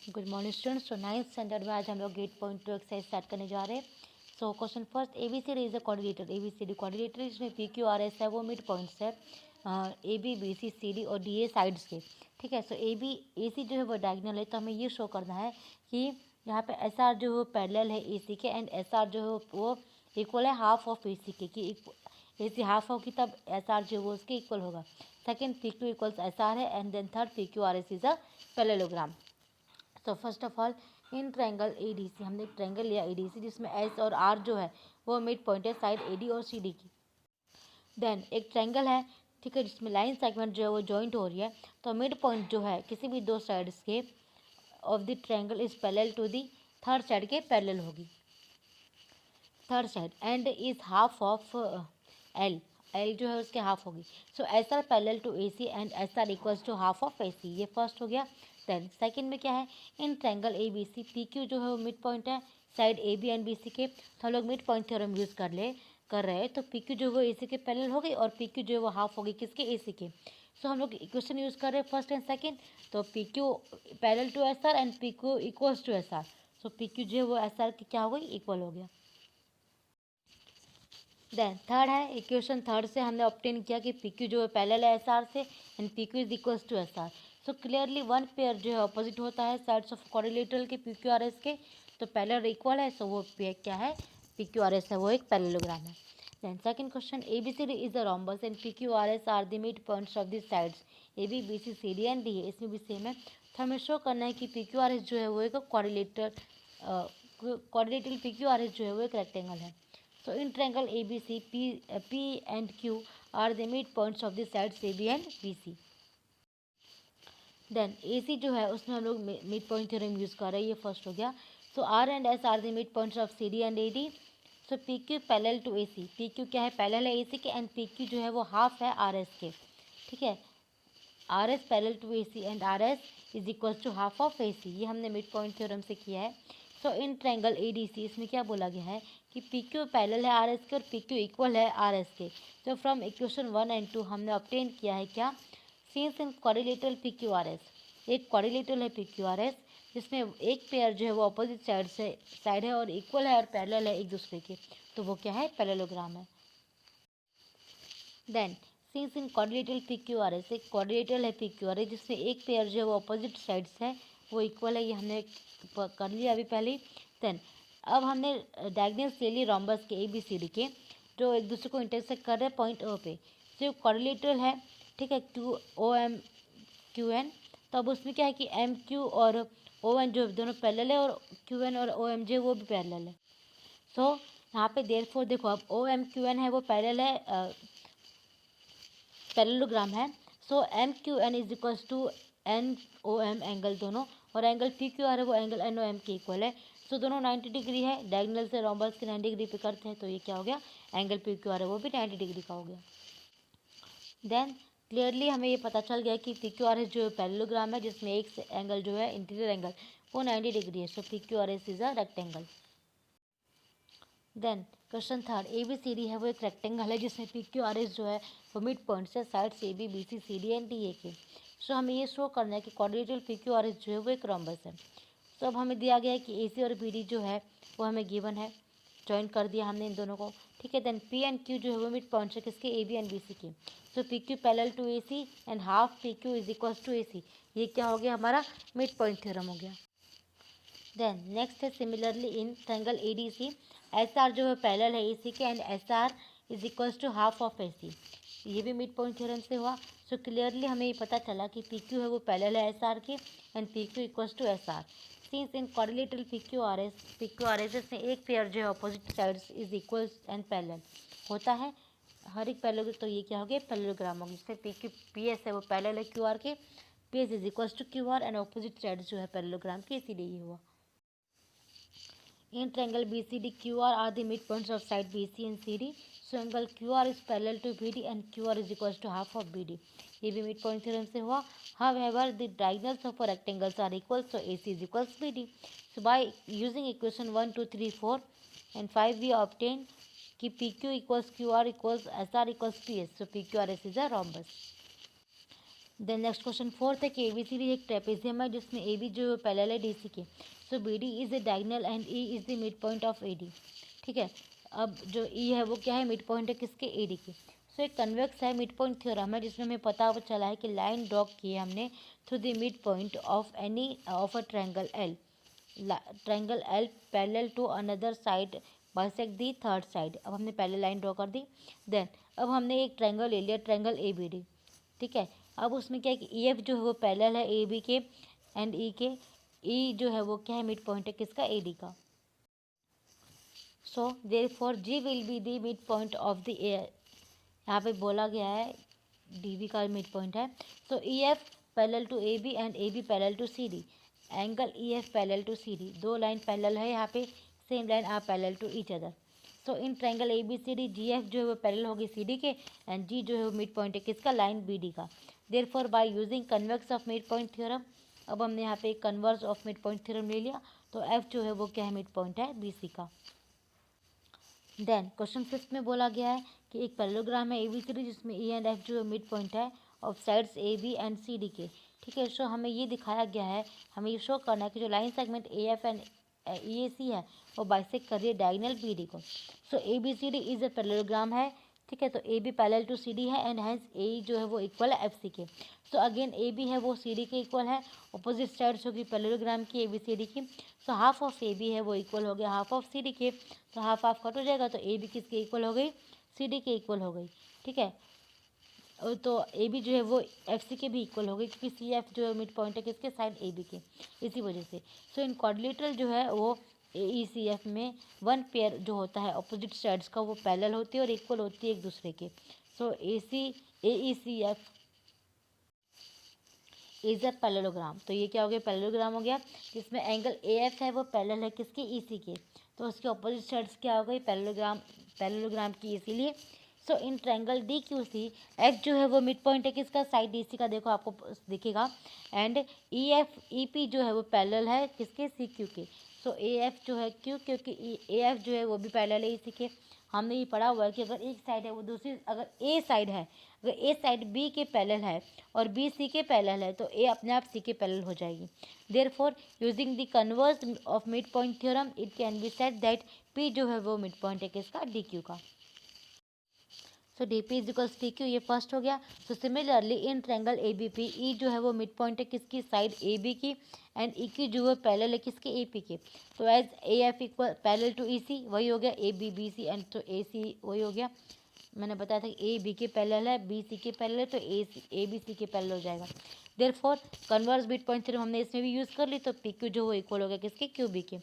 Good morning students. तो 9th standard में आज हम लोग 8.2 एक्सरसाइज स्टार्ट करने जा रहे हैं। So question first, A B C D is a coordinator. A B C D coordinator, इसमें पी क्यू आर एस है, वो मिड पॉइंट्स है A B B C C D और डी ए साइड्स के। ठीक है। सो ए बी ए सी जो है वो डायगोनल है, तो हमें ये शो करना है कि यहाँ पे एस आर जो है पैरेलल है ए सी के, एंड एस आर जो है वो इक्वल है हाफ ऑफ ए सी के, कि ए सी हाफ होगी तब एस आर जो है वो उसके इक्वल होगा। Second, P Q equals S R है, and then third, P Q R S is a parallelogram. तो first of all, in triangle A D C, हमने एक ट्रायंगल लिया ए डी सी जिसमें एस और आर जो है वो मिड पॉइंट है साइड ए डी और सी डी की। देन एक ट्रायंगल है, ठीक है, जिसमें लाइन सेगमेंट जो है वो जॉइंट हो रही है। तो मिड पॉइंट जो है किसी भी दो साइड्स के of the triangle is parallel to the third side के पैरेलल होगी, third side, and is half of L. L जो है उसके हाफ होगी। So S R parallel to A C and S R equals to half of A C. ये first हो गया। Then second में क्या है, in triangle A B C, P Q जो है वो मिड पॉइंट है side A B and B C के। तो हम लोग मिड पॉइंट थ्योरम यूज़ कर रहे हैं। तो पी क्यू जो है वो ए सी के पैरेलल हो गई, और पी क्यू जो है वो हाफ होगी किसके, ए सी के। सो हम लोग इक्वेशन यूज़ कर रहे हैं फर्स्ट एंड सेकेंड। तो P Q parallel to S R and P Q equals to S R. So P Q जो है वो एस आर की क्या हो गई, इक्वल हो गया। देन थर्ड है, इक्वेशन थर्ड से हमने ऑब्टेन किया कि पी क्यू जो है पैरेलल है एस आर से, and P Q is equals to S R. So clearly one pair जो है अपोजिट होता है साइड्स ऑफ कोऑर्डिनेटर के पी क्यू आर एस के। तो पैरेलल इक्वल है, सो वो पेयर क्या है, पी क्यू आर एस है, वो एक पैरेललोग्राम है। Then second question, A B C D is a rhombus and P Q R S are the mid points of the sides A B B C C D and D है। इसमें भी same है। तो हमें show करना है कि P Q R S जो है वो एक coordinator P Q R S जो है वो एक रेक्टेंगल है। So in triangle ABC, P and Q are the midpoints of the sides AB and BC. Then AC जो है उसमें हम लोग मिड पॉइंट थ्योरम यूज़ कर रहे हैं, ये फर्स्ट हो गया। So R and S are the midpoints of CD and AD. So PQ parallel to AC, PQ क्या है, पैरेलल है AC के, एंड PQ जो है वो हाफ है RS के। ठीक है। RS parallel to AC and RS is equal to half of AC। ये हमने मिड पॉइंट थ्योरम से किया है। सो इन ट्रायंगल ADC, इसमें क्या बोला गया है कि PQ पैरेलल है RS के और PQ इक्वल है RS के। तो फ्रॉम इक्वेशन 1 एंड 2 हमने ऑब्टेन किया है क्या, सिंस इन कोऑर्डिनेटर PQRS, एक कोऑर्डिनेटर है PQRS जिसमें एक पेयर जो है वो अपोजिट साइड है और इक्वल है और पैरेलल है एक दूसरे के, तो वो क्या है, पैरेललोग्राम है। Then since in coordinator P Q R S, एक कोऑर्डिनेटर है पी क्यू आर एस जिसमें एक पेयर जो है वो अपोजिट साइड्स है वो इक्वल है, ये हमने कर लिया अभी पहले। देन अब हमने डायगोनल्स ले लिए रोम्बस के ए बी सी डी के, जो एक दूसरे को इंटरसेक्ट कर रहे हैं पॉइंट ओ पे। जो कोऑर्डिनेटर है, ठीक है, Q O M Q N, तो अब उसमें क्या है कि एम क्यू और ओ एन जो दोनों पैरेलल है, और क्यू एन और ओ एम जे वो भी पैरेलल है। सो यहाँ पे देयरफॉर देखो, अब ओ एम क्यू एन है वो पैरेलल है, पैरेललोग्राम है। So M Q N is equals to N O M angle दोनों, और एंगल पी क्यू आर है वो एंगल एन ओ एम के इक्वल है। सो दोनों 90 डिग्री है, डायगोनल से रोम्बस के 90 डिग्री पे करते हैं, तो ये क्या हो गया, एंगल पी क्यू आर है वो भी 90 डिग्री का हो गया। देन क्लियरली हमें ये पता चल गया कि पी क्यू आर एस जो पैरेललोग्राम है जिसमें एक एंगल जो है इंटीरियर एंगल वो 90 डिग्री है। So P Q R S is a rectangle. Then question third, A B C D है वो एक रेक्टेंगल है जिसमें पी क्यू आर एस जो है वो मिड पॉइंट से side A B B C C D and D A के। सो हमें ये शो करना है कि coordinator P Q R S जो है वो एक रोम्बस है। सो अब हमें दिया गया है कि ए सी और बी डी जो है वो हमें गिवन है, ज्वाइन कर दिया हमने इन दोनों को। ठीक है। देन पी एंड क्यू जो है वो मिड पॉइंट है किसके, A B and B C के। So P Q parallel to A C and half P Q is equals to A C. ये क्या हो गया, हमारा मिड पॉइंट थ्योरम हो गया। देन नेक्स्ट है, similarly in triangle A D C, S R जो है पैरेलल है ए सी के, and S R is equals to half of A C. ये भी मिड पॉइंट थ्योरम से हुआ। सो क्लियरली हमें ये पता चला कि पी क्यू है वो पैरेलल है एस आर के, and P Q equals to S R. Since in coordinator P Q R S में एक पेयर जो है opposite sides is equal and parallel होता है हर एक पैरेलल, तो ये क्या हो गया, पैरेललोग्राम हो गया, जिसमें पी क्यू पी एस है वो पैरेलल है क्यू आर के, P S is equals to Q R, and opposite sides जो है पैरेललोग्राम के, इसीलिए ये हुआ। In triangle BCD, QR are the midpoints of side BC and CD. So angle QR is parallel to BD and QR is equals to half of BD. ये भी midpoint theorem से हुआ. However, the diagonals of rectangles are equal, so AC is equals BD. So by using equation 1, 2, 3, 4 and 5, we obtain कि PQ equals QR equals SR equals PS. So PQRS is a rhombus. Then next question fourth है कि ABCD एक trapezium है जिसमें A B जो parallel है DC के। So B D is a diagonal and E is the mid point of A D. ठीक है, अब जो ई है वो क्या है, मिड पॉइंट है किसके, ए डी के। सो एक कन्वेक्स है मिड पॉइंट थ्योरम है जिसमें हमें पता चला है कि लाइन ड्रॉ की है हमने through the mid point of any of a triangle L. Triangle L parallel to another side bisect the third side. अब हमने पहले लाइन ड्रॉ कर दी। देन अब हमने एक ट्रायंगल ले लिया, ट्रायंगल ए बी डी। ठीक है, अब उसमें क्या है कि ई एफ जो है वो पैरेलल है ए बी के एंड ई के। ई जो है वो क्या है, मिड पॉइंट है किसका, ए डी का। So therefore G will be the mid point of the A, यहाँ पे बोला गया है डी बी का मिड पॉइंट है। So E F parallel to A B and A B parallel to C D. Angle E F parallel to C D, दो line parallel है यहाँ पे, same line are parallel to each other. So in triangle A B C D G F जो है वो parallel होगी सी D के and जी जो है वो मिड पॉइंट है किसका, लाइन बी डी का। Therefore by using convex of mid point theorem, अब हमने यहाँ पे converse of mid point theorem ले लिया, तो एफ जो है वो क्या है, मिड पॉइंट है बी सी का। देन क्वेश्चन फिफ्थ में बोला गया है कि एक पैरेललोग्राम है ए बी सी डी जिसमें ई एंड एफ जो है मिड पॉइंट है of sides A B and C D के। ठीक है, सो हमें ये दिखाया गया है, हमें ये शो करना है कि जो line segment A F and E A C है वो बाइसेक्ट कर रही है डायगोनल बी डी को। So A B C D is a parallelogram है। ठीक है, तो A B parallel to C D है एंड हेंस ए जो है वो इक्वल है एफ सी के। सो अगेन ए बी है वो सी डी के इक्वल है, अपोजिट साइड्स होगी पैरेललोग्राम की ए बी सी डी की। So half of A B है वो इक्वल हो गया हाफ ऑफ सी डी के, तो हाफ हाफ कट हो जाएगा, तो ए बी किसके इक्वल हो गई, सी डी के इक्वल हो गई। ठीक है, तो ए बी जो है वो एफ सी के भी इक्वल हो गई क्योंकि सी एफ जो है मिड पॉइंट है किसके, साइड ए बी के, इसी वजह से। सो इन क्वाड्रिलेटरल जो है वो ए ई सी एफ में वन पेयर जो होता है अपोजिट साइड्स का वो पैरेलल होती है और इक्वल होती है एक दूसरे के। So A E C F is a parallelogram. तो ये क्या हो गया, पैरेललोग्राम हो गया जिसमें एंगल ए एफ है वो पैरेलल है किसके, ई सी के, तो उसके अपोजिट साइड्स क्या हो गई, पैरेललोग्राम की, इसीलिए। So in triangle D Q C F जो है वो मिड पॉइंट है किसका, साइड डी सी का, देखो आपको दिखेगा। And E F E P जो है वो पैरेलल है किसके, सी क्यू के। सो ए एफ जो है क्यों, क्योंकि ए एफ जो है वो भी पैरेलल है ई सी के। हमने ये पढ़ा हुआ है कि अगर एक साइड है वो दूसरी, अगर ए साइड है, अगर ए साइड बी के पैरेलल है और बी सी के पैरेलल है तो ए अपने आप सी के पैरेलल हो जाएगी। Therefore using the converse of mid point theorem it can be said that P जो है वो मिड पॉइंट है किसका, डी क्यू का। So D P is equals T Q, ये फर्स्ट हो गया। So similarly in triangle A B P E जो है वो मिड पॉइंट है किसकी, साइड ए बी की, एंड ई की जो है पैरेलल है किसके, ए पी के। तो as A F equal parallel to E C, वही हो गया A B B C, and तो ए सी वही हो गया, मैंने बताया था ए बी के पैरेलल है, बी सी के पैरेलल है, तो ए बी सी के पैरेलल हो जाएगा। Therefore converse mid point theorem हमने इसमें भी यूज़ कर ली, तो पी क्यू जो वो इक्वल हो गया किसके, क्यू बी के।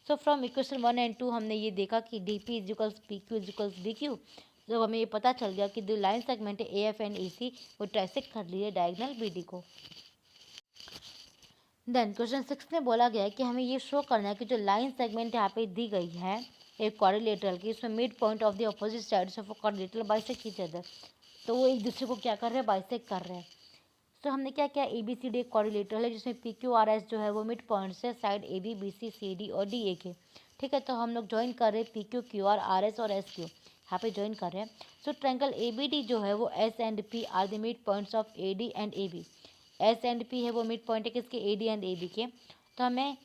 सो फ्रॉम इक्वेशन 1 एंड 2 हमने ये देखा कि D P is equals P Q is equals D Q. जब हमें ये पता चल गया कि जो लाइन सेगमेंट है ए एफ एंड ई सी वो ट्राइसेक्ट कर लिए डायगोनल बी डी को। देन क्वेश्चन 6 में बोला गया है कि हमें ये शो करना है कि जो लाइन सेगमेंट यहाँ पे दी गई है एक क्वाड्रिलेटरल की, इसमें mid point of the opposite sides of quadrilateral bisect each other, तो वो एक दूसरे को क्या कर रहे हैं, बाइसेक्ट कर रहे हैं। तो हमने क्या किया, ए बी सी डी एक क्वाड्रिलेटरल है जिसमें पी क्यू आर एस जो है वो मिड पॉइंट से side A B B C C D और डी ए के। ठीक है, तो हम लोग ज्वाइन कर रहे हैं P Q Q R S और एस क्यू, यहाँ पे ज्वाइन कर रहे हैं। So triangle A B D जो है वो S and P are the mid points of A D and A B. S and P है वो मिड पॉइंट है किसके, A D and A B के। तो हमें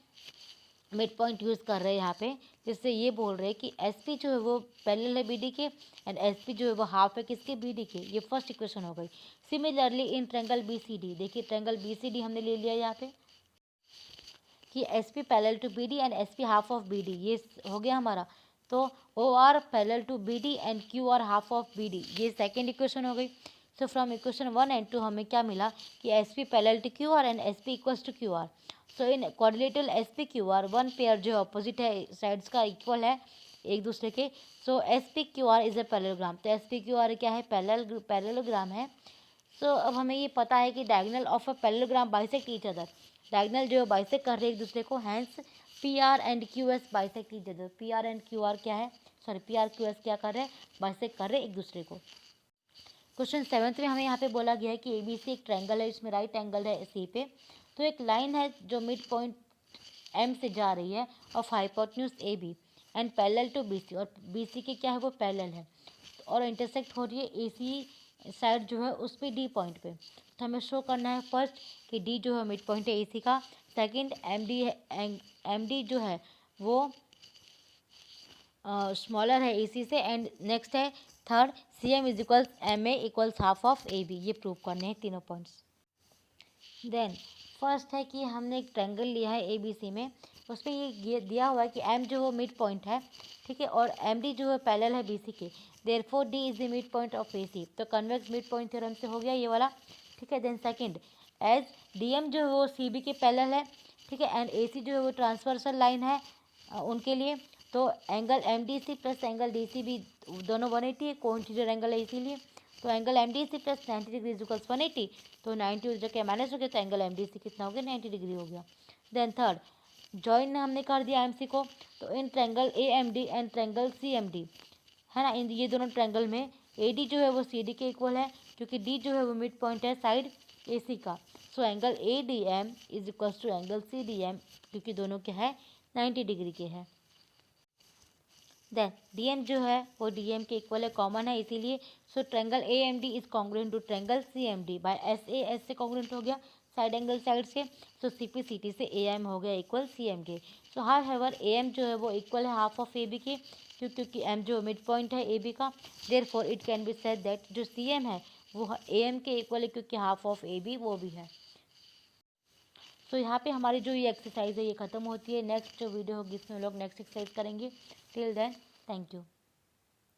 मिड पॉइंट यूज़ कर रहे हैं यहाँ पे, जिससे ये बोल रहे हैं कि एस पी जो है वो पैरेलल है बी डी के एंड एस पी जो है वो हाफ है किसके, बी डी के। ये फर्स्ट इक्वेशन हो गई। Similarly in triangle B C D, देखिए ट्रायंगल बी सी डी हमने ले लिया यहाँ पे कि S P parallel to B D and S P half of B D, ये हो गया हमारा। तो O R parallel to B D and Q R half of B D, ये सेकेंड इक्वेशन हो गई। सो फ्रॉम इक्वेशन 1 एंड 2 हमें क्या मिला कि S P parallel to Q R and S P equals to Q R. So in quadrilateral S P Q R one pair जो opposite है sides का इक्वल है एक दूसरे के। So S P Q R is a parallelogram, तो S P Q R क्या है, पैरेललोग्राम है। सो अब हमें ये पता है कि diagonal of a parallelogram bisect each other, diagonal जो है बाइसेक्ट कर रहे हैं एक दूसरे को, hence P R and Q S bisect each other. P R and Q R क्या है, sorry P R Q S क्या कर रहे हैं, बाइसेक्ट कर रहे हैं एक दूसरे को। क्वेश्चन 7 में हमें यहाँ पे बोला गया है कि ए बी सी एक ट्रायंगल है, इसमें राइट एंगल है सी पे। तो एक लाइन है जो मिड पॉइंट एम से जा रही है of hypotenuse A B and parallel to B C, और बी सी के क्या है वो पैरेलल है और इंटरसेक्ट हो रही है ए सी साइड जो है उस पे डी पॉइंट पे, तो हमें शो करना है फर्स्ट कि डी जो है मिड पॉइंट है ए सी का, सेकेंड एम डी जो है वो स्मॉलर है ए सी से, एंड नेक्स्ट है third C M is equals M A equals half of A B. ये प्रूव करने हैं तीनों पॉइंट्स। देन फर्स्ट है कि हमने एक ट्रायंगल लिया है ए बी सी में, उस पर ये दिया हुआ है कि एम जो है मिड पॉइंट है, ठीक है, और एम डी जो है पैरेलल है बी सी के, therefore D is the mid point of A C. तो कन्वेक्स मिड पॉइंट थ्योरम से हो गया ये वाला, ठीक है। Then second, as D M जो है वो सी बी के पैरेलल है, ठीक है, एंड ए सी जो है वो ट्रांसवर्सल लाइन है उनके लिए, तो angle M D C plus angle D C भी दोनों 180 है, कोइंसिडेंट एंगल है इसीलिए, तो angle M D C plus 90 degree equals 180, तो 90 उस जगह माइनस हो गया, तो एंगल एम डी सी कितना हो गया 90 डिग्री हो गया। देन थर्ड, जॉइन हमने कर दिया एम सी को, तो in triangle A M D and triangle C M D है ना, इन ये दोनों ट्रायंगल में ए डी जो है वो सी डी के इक्वल है, क्योंकि डी जो है वो मिड पॉइंट है साइड ए सी का, so angle A D M is equals to angle C D M, क्योंकि दोनों क्या है 90 डिग्री के है। देन डी एम जो है वो डी एम के इक्वल है, कॉमन है इसीलिए, so triangle A M D is congruent to triangle C M D by S से कॉन्ग्रुएंट हो गया साइड एंगल साइड से, सो सी पी सी टी से ए एम हो गया इक्वल सी एम के। सो हाउएवर ए एम जो है वो इक्वल है हाफ ऑफ ए बी के, क्योंकि एम जो मिड पॉइंट है ए बी का, therefore it can be said that जो सी एम है वो ए एम के इक्वल है, क्योंकि हाफ ऑफ ए बी वो भी है। तो यहाँ पे हमारी जो ये एक्सरसाइज है ये खत्म होती है। नेक्स्ट जो वीडियो होगी इसमें हम लोग नेक्स्ट एक्सरसाइज करेंगे। Till then thank you.